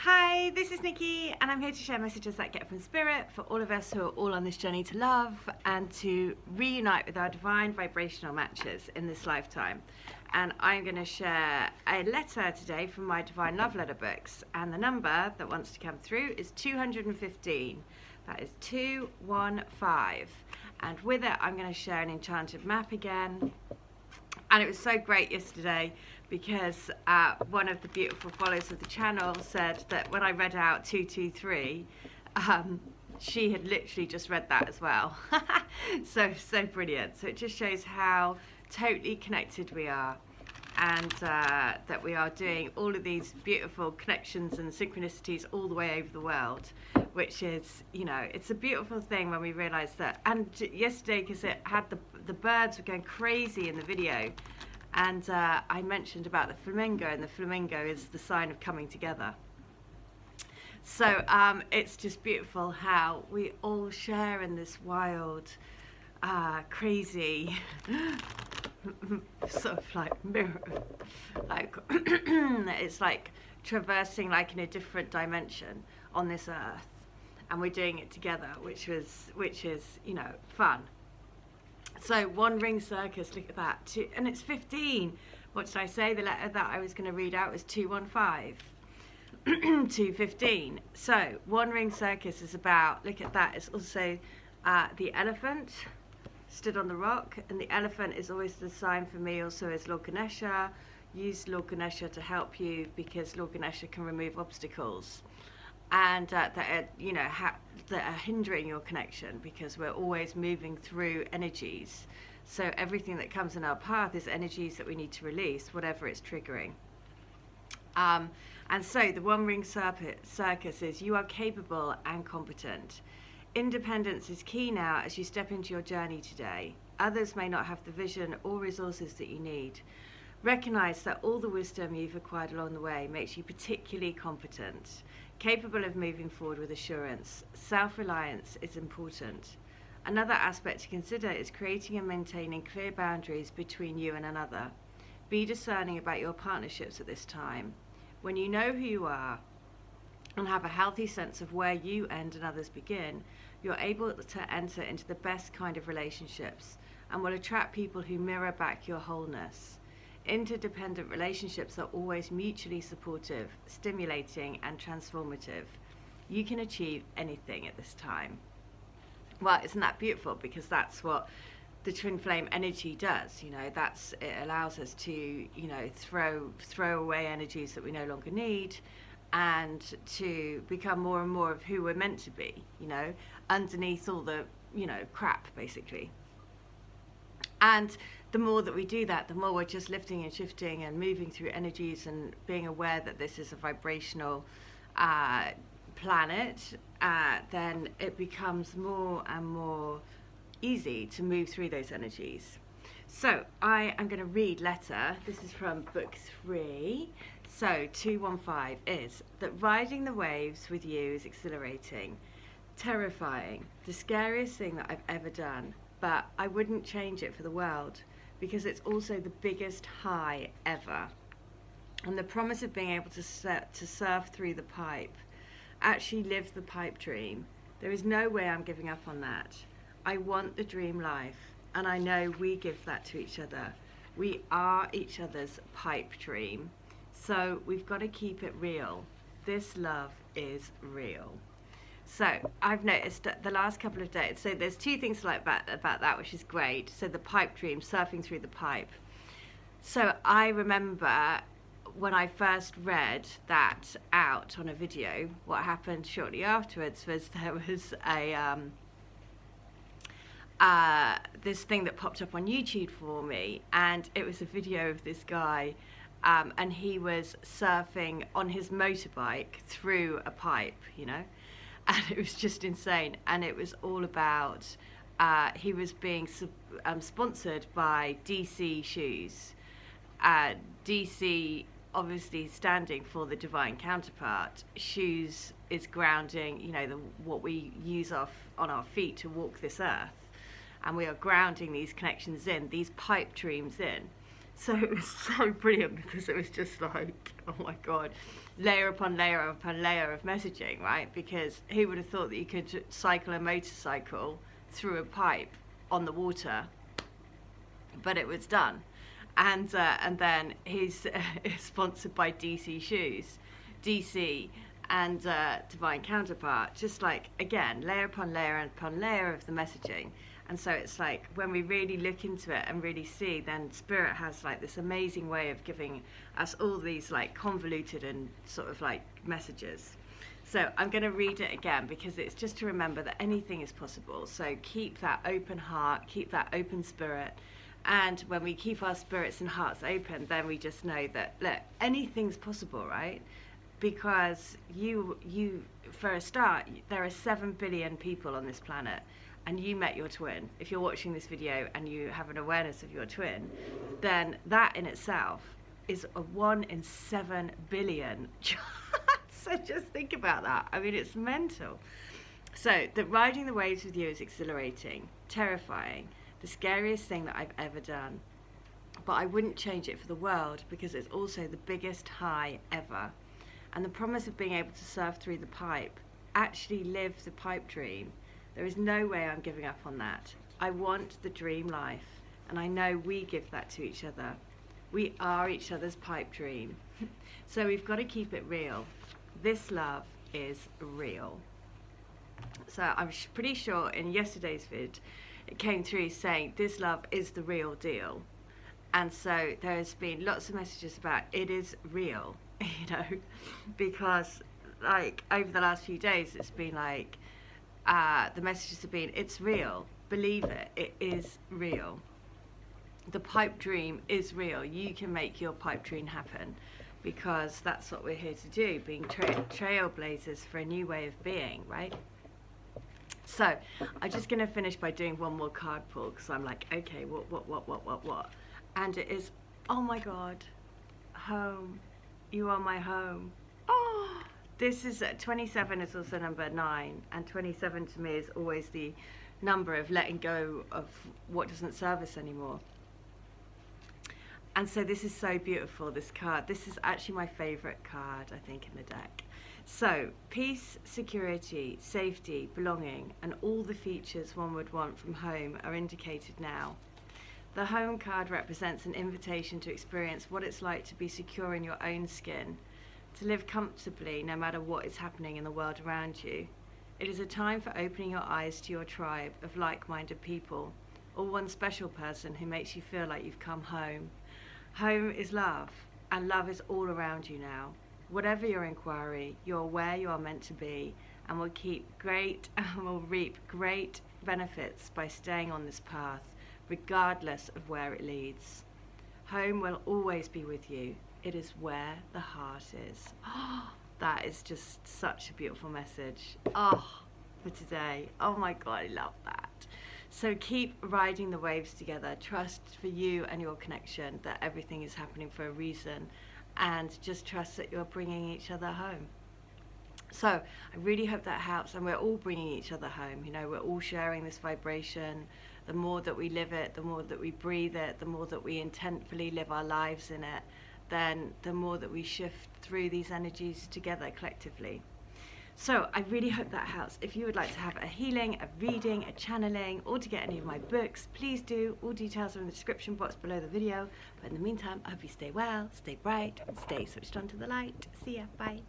Hi, this is Nikki, and I'm here to share messages that get from Spirit for all of us who are all on this journey to love and to reunite with our divine vibrational matches in this lifetime. And I'm going to share a letter today from my Divine Love Letter books, and the number that wants to come through is 215. That is 215. And with it, I'm going to share an Enchanted Map again. And it was so great yesterday because one of the beautiful followers of the channel said that when I read out 223, she had literally just read that as well. so brilliant. So it just shows how totally connected we are, and that we are doing all of these beautiful connections and synchronicities all the way over the world, which is, you know, it's a beautiful thing when we realize that. And yesterday, because it had the birds were going crazy in the video, and I mentioned about the flamingo, and the flamingo is the sign of coming together. So it's just beautiful how we all share in this wild, crazy sort of like mirror, like it's like traversing like in a different dimension on this earth, and we're doing it together, which is, you know, fun. So one Ring Circus, look at that, and it's 15. What did I say? The letter that I was going to read out was 215. 215. So one Ring Circus is about, look at that, it's also the elephant stood on the rock, and the elephant is always the sign for me also as Lord Ganesha. Use Lord Ganesha to help you, because Lord Ganesha can remove obstacles and that are, you know, that are hindering your connection, because we're always moving through energies. So everything that comes in our path is energies that we need to release, whatever it's triggering. And so the one Ring Circus is, you are capable and competent. Independence is key now as you step into your journey today. Others may not have the vision or resources that you need. Recognize that all the wisdom you've acquired along the way makes you particularly competent, capable of moving forward with assurance. Self-reliance is important. Another aspect to consider is creating and maintaining clear boundaries between you and another. Be discerning about your partnerships at this time. When you know who you are and have a healthy sense of where you end and others begin, you're able to enter into the best kind of relationships and will attract people who mirror back your wholeness. Interdependent relationships are always mutually supportive, stimulating, and transformative. You can achieve anything at this time. Well, isn't that beautiful? Because that's what the twin flame energy does. You know, it allows us to, you know, throw away energies that we no longer need, and to become more and more of who we're meant to be, you know, underneath all the, you know, crap, basically. And the more that we do that, the more we're just lifting and shifting and moving through energies and being aware that this is a vibrational planet, then it becomes more and more easy to move through those energies. So I am going to read letter. This is from book 3. So 215 is that riding the waves with you is exhilarating, terrifying, the scariest thing that I've ever done, but I wouldn't change it for the world, because it's also the biggest high ever. And the promise of being able to surf through the pipe, actually live the pipe dream. There is no way I'm giving up on that. I want the dream life, and I know we give that to each other. We are each other's pipe dream. So we've got to keep it real. This love is real. So I've noticed that the last couple of days, so there's two things like about that, which is great. So the pipe dream, surfing through the pipe. So I remember when I first read that out on a video, what happened shortly afterwards was there was a this thing that popped up on YouTube for me, and it was a video of this guy, and he was surfing on his motorbike through a pipe, you know. And it was just insane, and it was all about he was being sponsored by DC shoes. DC obviously standing for the divine counterpart. Shoes is grounding, you know, what we use on our feet to walk this earth, and we are grounding these connections in, these pipe dreams in. So it was so brilliant because it was just like, oh my God, layer upon layer upon layer of messaging, right? Because who would have thought that you could cycle a motorcycle through a pipe on the water? But it was done. And then he's sponsored by DC Shoes, DC and Divine Counterpart, just like, again, layer upon layer upon layer of the messaging. And so it's like, when we really look into it and really see, then Spirit has like this amazing way of giving us all these like convoluted and sort of like messages. So I'm going to read it again because it's just to remember that anything is possible. So keep that open heart, keep that open spirit. And when we keep our spirits and hearts open, then we just know that, look, anything's possible, right? Because you, for a start, there are 7 billion people on this planet, and you met your twin. If you're watching this video and you have an awareness of your twin, then that in itself is a 1 in 7 billion. So just think about that. I mean, it's mental. So that riding the waves with you is exhilarating, terrifying, the scariest thing that I've ever done. But I wouldn't change it for the world because it's also the biggest high ever. And the promise of being able to surf through the pipe, actually live the pipe dream, there is no way I'm giving up on that. I want the dream life, and I know we give that to each other. We are each other's pipe dream. So we've got to keep it real. This love is real. So I'm pretty sure in yesterday's vid, it came through saying this love is the real deal. And so there's been lots of messages about it is real, you know, because like over the last few days, it's been like, the messages have been, it's real, believe it, it is real. The pipe dream is real. You can make your pipe dream happen because that's what we're here to do, being trailblazers for a new way of being, right? So I'm just going to finish by doing one more card pull because I'm like, okay, what? And it is, oh my God, home. You are my home. Oh, this is 27 is also number 9, and 27 to me is always the number of letting go of what doesn't serve us anymore. And so this is so beautiful, this card. This is actually my favorite card, I think, in the deck. So, peace, security, safety, belonging, and all the features one would want from home are indicated now. The home card represents an invitation to experience what it's like to be secure in your own skin, to live comfortably no matter what is happening in the world around you. It is a time for opening your eyes to your tribe of like-minded people, or one special person who makes you feel like you've come home. Home is love, and love is all around you now. Whatever your inquiry, you're where you are meant to be, and will reap great benefits by staying on this path, regardless of where it leads. Home will always be with you. It is where the heart is. Oh, that is just such a beautiful message. Oh, for today. Oh my God, I love that. So keep riding the waves together. Trust for you and your connection that everything is happening for a reason, and just trust that you're bringing each other home. So I really hope that helps, and we're all bringing each other home. You know, we're all sharing this vibration. The more that we live it, the more that we breathe it, the more that we intentfully live our lives in it, then the more that we shift through these energies together collectively. So I really hope that helps. If you would like to have a healing, a reading, a channeling, or to get any of my books, please do. All details are in the description box below the video. But in the meantime, I hope you stay well, stay bright, and stay switched on to the light. See ya. Bye.